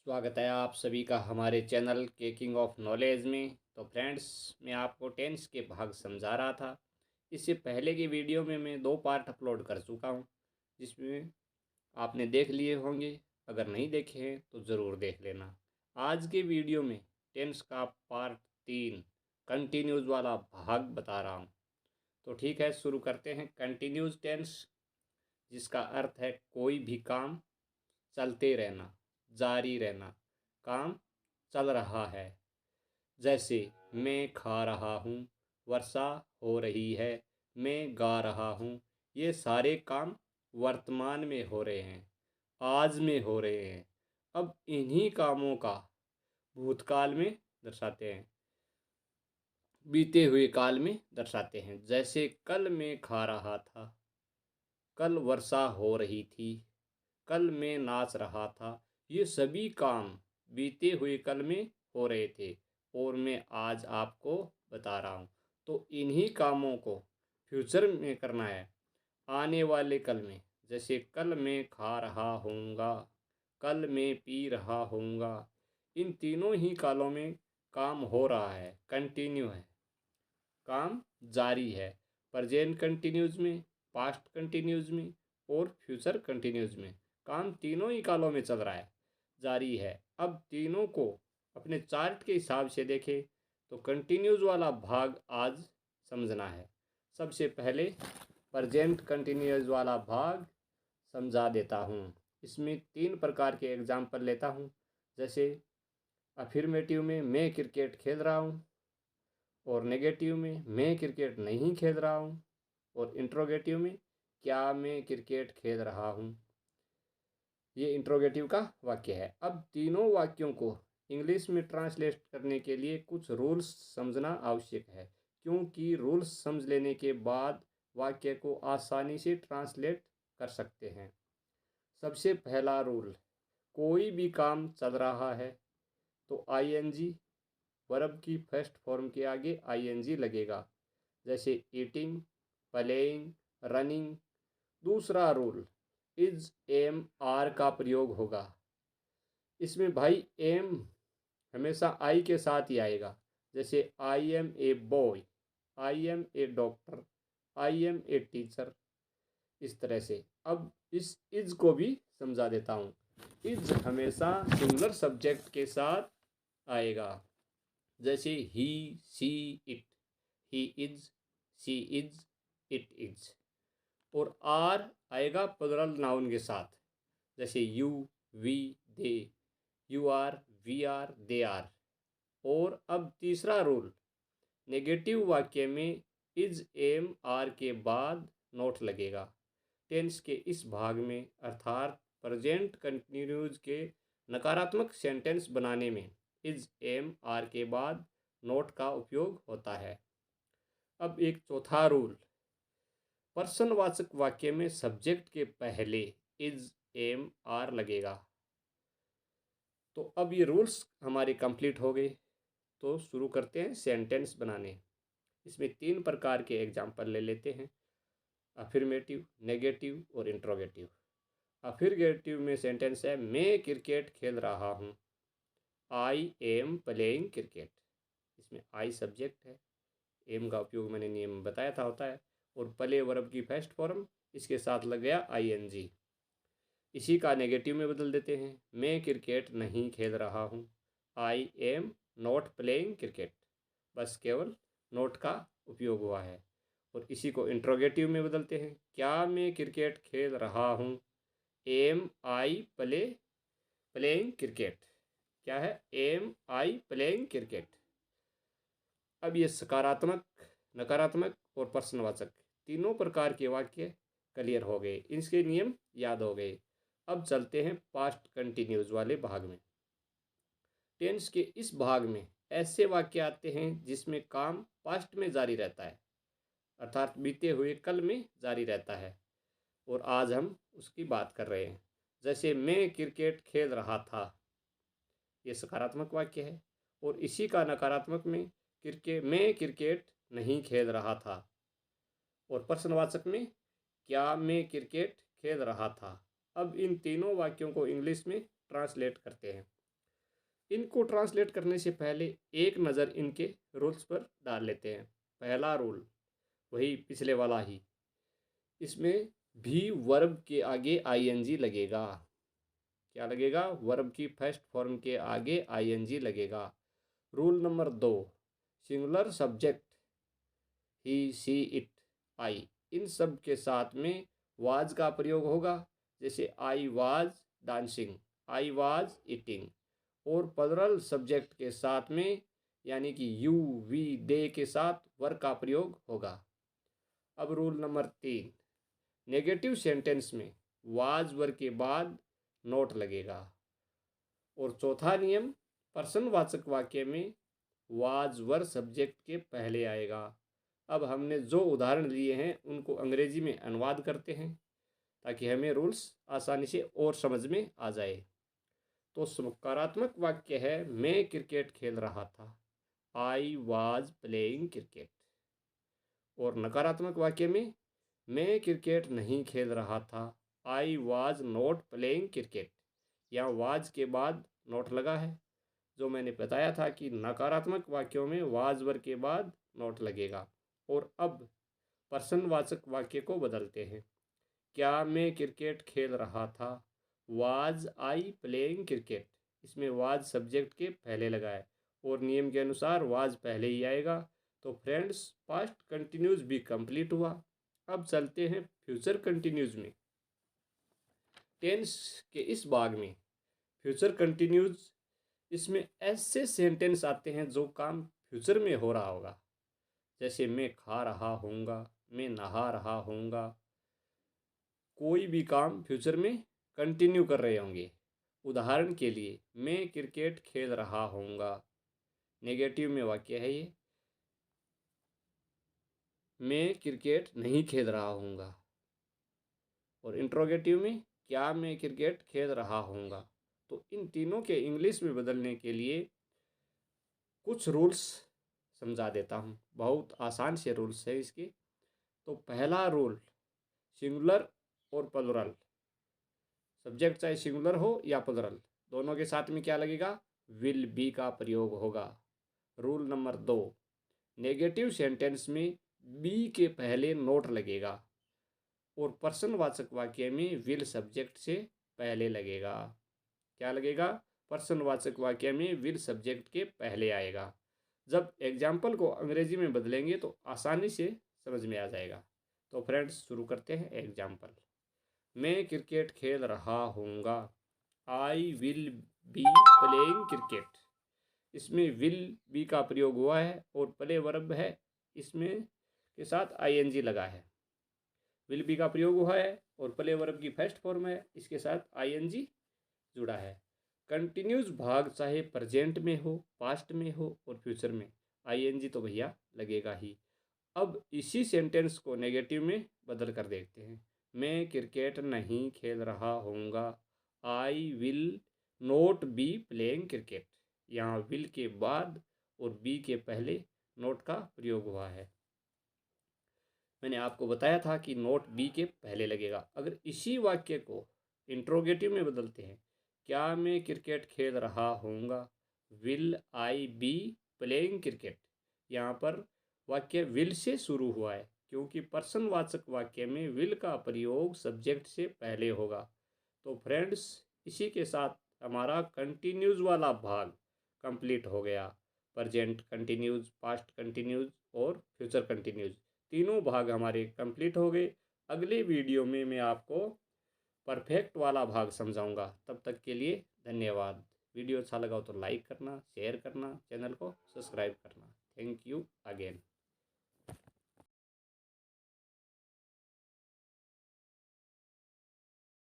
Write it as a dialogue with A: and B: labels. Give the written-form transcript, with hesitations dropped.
A: स्वागत है आप सभी का हमारे चैनल के किंग ऑफ नॉलेज में। तो फ्रेंड्स, मैं आपको टेंस के भाग समझा रहा था। इससे पहले की वीडियो में मैं 2 पार्ट अपलोड कर चुका हूँ, जिसमें आपने देख लिए होंगे। अगर नहीं देखे हैं तो ज़रूर देख लेना। आज के वीडियो में टेंस का पार्ट 3 कंटिन्यूज वाला भाग बता रहा हूँ। तो ठीक है, शुरू करते हैं। कंटिन्यूज टेंस, जिसका अर्थ है कोई भी काम चलते रहना, जारी रहना, काम चल रहा है। जैसे मैं खा रहा हूँ, वर्षा हो रही है, मैं गा रहा हूँ। ये सारे काम वर्तमान में हो रहे हैं, आज में हो रहे हैं। अब इन्हीं कामों का भूतकाल में दर्शाते हैं, बीते हुए काल में दर्शाते हैं। जैसे कल मैं खा रहा था, कल वर्षा हो रही थी, कल मैं नाच रहा था। ये सभी काम बीते हुए कल में हो रहे थे और मैं आज आपको बता रहा हूँ। तो इन्हीं कामों को फ्यूचर में करना है, आने वाले कल में। जैसे कल मैं खा रहा हूँगा, कल मैं पी रहा हूँगा। इन तीनों ही कालों में काम हो रहा है, कंटिन्यू है, काम जारी है। प्रेजेंट कंटिन्यूज में, पास्ट कंटिन्यूज में और फ्यूचर कंटिन्यूज में काम तीनों ही कालों में चल रहा है, जारी है। अब तीनों को अपने चार्ट के हिसाब से देखें तो कंटिन्यूज वाला भाग आज समझना है। सबसे पहले प्रेजेंट कंटिन्यूज वाला भाग समझा देता हूँ। इसमें 3 प्रकार के एग्जाम्पल लेता हूँ। जैसे अफर्मेटिव में मैं क्रिकेट खेल रहा हूँ, और नेगेटिव में मैं क्रिकेट नहीं खेल रहा हूँ, और इंट्रोगेटिव में क्या मैं क्रिकेट खेल रहा हूँ। ये इंट्रोगेटिव का वाक्य है। अब तीनों वाक्यों को इंग्लिश में ट्रांसलेट करने के लिए कुछ रूल्स समझना आवश्यक है, क्योंकि रूल्स समझ लेने के बाद वाक्य को आसानी से ट्रांसलेट कर सकते हैं। सबसे पहला रूल, कोई भी काम चल रहा है तो आईएनजी वर्ब की फर्स्ट फॉर्म के आगे आईएनजी लगेगा। जैसे ईटिंग, प्लेइंग, रनिंग। दूसरा रूल, इज एम आर का प्रयोग होगा। इसमें भाई एम हमेशा आई के साथ ही आएगा। जैसे I am a boy, I am a doctor, I am a teacher, इस तरह से। अब इस इज को भी समझा देता हूँ। इज हमेशा सिंगुलर सब्जेक्ट के साथ आएगा। जैसे he, she, it. He is, she is, it is. और आर आएगा प्लुरल नाउन के साथ। जैसे you, we, they. You are, we are, they are. और अब तीसरा रूल, नेगेटिव वाक्य में इज एम आर के बाद नोट लगेगा। टेंस के इस भाग में अर्थात प्रेजेंट कंटिन्यूज के नकारात्मक सेंटेंस बनाने में इज एम आर के बाद नोट का उपयोग होता है। अब एक चौथा रूल, पर्सनवाचक वाक्य में सब्जेक्ट के पहले इज एम आर लगेगा। तो अब ये रूल्स हमारे कंप्लीट हो गए। तो शुरू करते हैं सेंटेंस बनाने। इसमें 3 प्रकार के एग्जाम्पल ले लेते हैं, अफर्मेटिव, नेगेटिव और इंट्रोगेटिव। अफर्मेटिव में सेंटेंस है, मैं क्रिकेट खेल रहा हूँ। I am playing cricket. इसमें आई सब्जेक्ट है, एम का उपयोग मैंने नियम बताया था होता है, और प्ले वर्ब की फर्स्ट फॉर्म, इसके साथ लग गया आईएनजी। इसी का नेगेटिव में बदल देते हैं, मैं क्रिकेट नहीं खेल रहा हूँ। I am not playing cricket. बस केवल नोट का उपयोग हुआ है। और इसी को इंट्रोगेटिव में बदलते हैं, क्या मैं क्रिकेट खेल रहा हूँ। Am I playing cricket. क्या है, एम आई प्लेइंग क्रिकेट। अब ये सकारात्मक, नकारात्मक और प्रश्नवाचक तीनों प्रकार के वाक्य क्लियर हो गए, इनके नियम याद हो गए। अब चलते हैं पास्ट कंटिन्यूज वाले भाग में। टेंस के इस भाग में ऐसे वाक्य आते हैं जिसमें काम पास्ट में जारी रहता है, अर्थात बीते हुए कल में जारी रहता है, और आज हम उसकी बात कर रहे हैं। जैसे मैं क्रिकेट खेल रहा था, ये सकारात्मक वाक्य है। और इसी का नकारात्मक में मैं क्रिकेट नहीं खेल रहा था। और प्रश्नवाचक में क्या मैं क्रिकेट खेल रहा था। अब इन तीनों वाक्यों को इंग्लिश में ट्रांसलेट करते हैं। इनको ट्रांसलेट करने से पहले एक नज़र इनके रूल्स पर डाल लेते हैं। पहला रूल वही पिछले वाला ही, इसमें भी वर्ब के आगे आईएनजी लगेगा। क्या लगेगा? वर्ब की फर्स्ट फॉर्म के आगे आईएनजी लगेगा। Rule number 2, singular subject he, she, it, I, इन सब के साथ में वाज का प्रयोग होगा। जैसे I was dancing, I was eating. और प्लुरल सब्जेक्ट के साथ में यानी कि यू, वी, दे के साथ वर का प्रयोग होगा। अब रूल नंबर 3, नेगेटिव सेंटेंस में वाज वर के बाद नोट लगेगा। और चौथा नियम, पर्सनवाचक वाक्य में वाज वर सब्जेक्ट के पहले आएगा। अब हमने जो उदाहरण लिए हैं उनको अंग्रेजी में अनुवाद करते हैं ताकि हमें रूल्स आसानी से और समझ में आ जाए। तो सकारात्मक वाक्य है, मैं क्रिकेट खेल रहा था, आई वाज प्लेइंग क्रिकेट। और नकारात्मक वाक्य में मैं क्रिकेट नहीं खेल रहा था, I was not playing cricket. यहाँ वाज के बाद नोट लगा है। जो मैंने बताया था कि नकारात्मक वाक्यों में वाज वर के बाद नोट लगेगा। और अब पर्सनवाचक वाक्य को बदलते हैं। क्या मैं क्रिकेट खेल रहा था, वाज आई प्लेइंग क्रिकेट। इसमें वाज सब्जेक्ट के पहले लगा है और नियम के अनुसार वाज पहले ही आएगा। तो फ्रेंड्स, पास्ट कंटिन्यूज भी कंप्लीट हुआ। अब चलते हैं फ्यूचर कंटिन्यूज में। टेंस के इस भाग में फ्यूचर कंटिन्यूज, इसमें ऐसे सेंटेंस आते हैं जो काम फ्यूचर में हो रहा होगा। जैसे मैं खा रहा हूँगा, मैं नहा रहा हूँगा। कोई भी काम फ्यूचर में कंटिन्यू कर रहे होंगे। उदाहरण के लिए, मैं क्रिकेट खेल रहा हूँगा। नेगेटिव में वाक्य है ये, मैं क्रिकेट नहीं खेल रहा हूँगा। और इंट्रोगेटिव में, क्या मैं क्रिकेट खेल रहा हूँगा। तो इन तीनों के इंग्लिश में बदलने के लिए कुछ रूल्स समझा देता हूँ। बहुत आसान से रूल्स है इसके। तो पहला रूल, सिंगुलर और प्लुरल, सब्जेक्ट चाहे सिंगुलर हो या प्लुरल, दोनों के साथ में क्या लगेगा? विल बी का प्रयोग होगा। रूल नंबर 2, नेगेटिव सेंटेंस में बी के पहले नोट लगेगा और पर्सनवाचक वाक्य में विल सब्जेक्ट से पहले लगेगा। क्या लगेगा? पर्सनवाचक वाक्य में विल सब्जेक्ट के पहले आएगा। जब एग्जाम्पल को अंग्रेजी में बदलेंगे तो आसानी से समझ में आ जाएगा। तो फ्रेंड्स, शुरू करते हैं एग्जाम्पल। मैं क्रिकेट खेल रहा हूँगा, I will be playing cricket. इसमें विल बी का प्रयोग हुआ है और प्ले वर्ब है, इसमें के साथ आईएनजी लगा है। विल बी का प्रयोग हुआ है और प्ले वर्ब की फर्स्ट फॉर्म है, इसके साथ आईएनजी जुड़ा है। कंटिन्यूस भाग चाहे प्रेजेंट में हो, पास्ट में हो और फ्यूचर में, आईएनजी तो भैया लगेगा ही। अब इसी सेंटेंस को नेगेटिव में बदल कर देखते हैं। मैं क्रिकेट नहीं खेल रहा हूँगा, I will not be playing cricket. यहाँ विल के बाद और बी के पहले नोट का प्रयोग हुआ है। मैंने आपको बताया था कि नोट बी के पहले लगेगा। अगर इसी वाक्य को इंट्रोगेटिव में बदलते हैं, क्या मैं क्रिकेट खेल रहा हूँगा, will I be playing cricket. यहाँ पर वाक्य विल से शुरू हुआ है क्योंकि पर्सनवाचक वाक्य में विल का प्रयोग सब्जेक्ट से पहले होगा। तो फ्रेंड्स, इसी के साथ हमारा कंटिन्यूज वाला भाग कंप्लीट हो गया। प्रेजेंट कंटिन्यूज, पास्ट कंटिन्यूज और फ्यूचर कंटिन्यूज, तीनों भाग हमारे कंप्लीट हो गए। अगले वीडियो में मैं आपको परफेक्ट वाला भाग समझाऊंगा। तब तक के लिए धन्यवाद। वीडियो अच्छा लगा हो तो लाइक करना, शेयर करना, चैनल को सब्सक्राइब करना।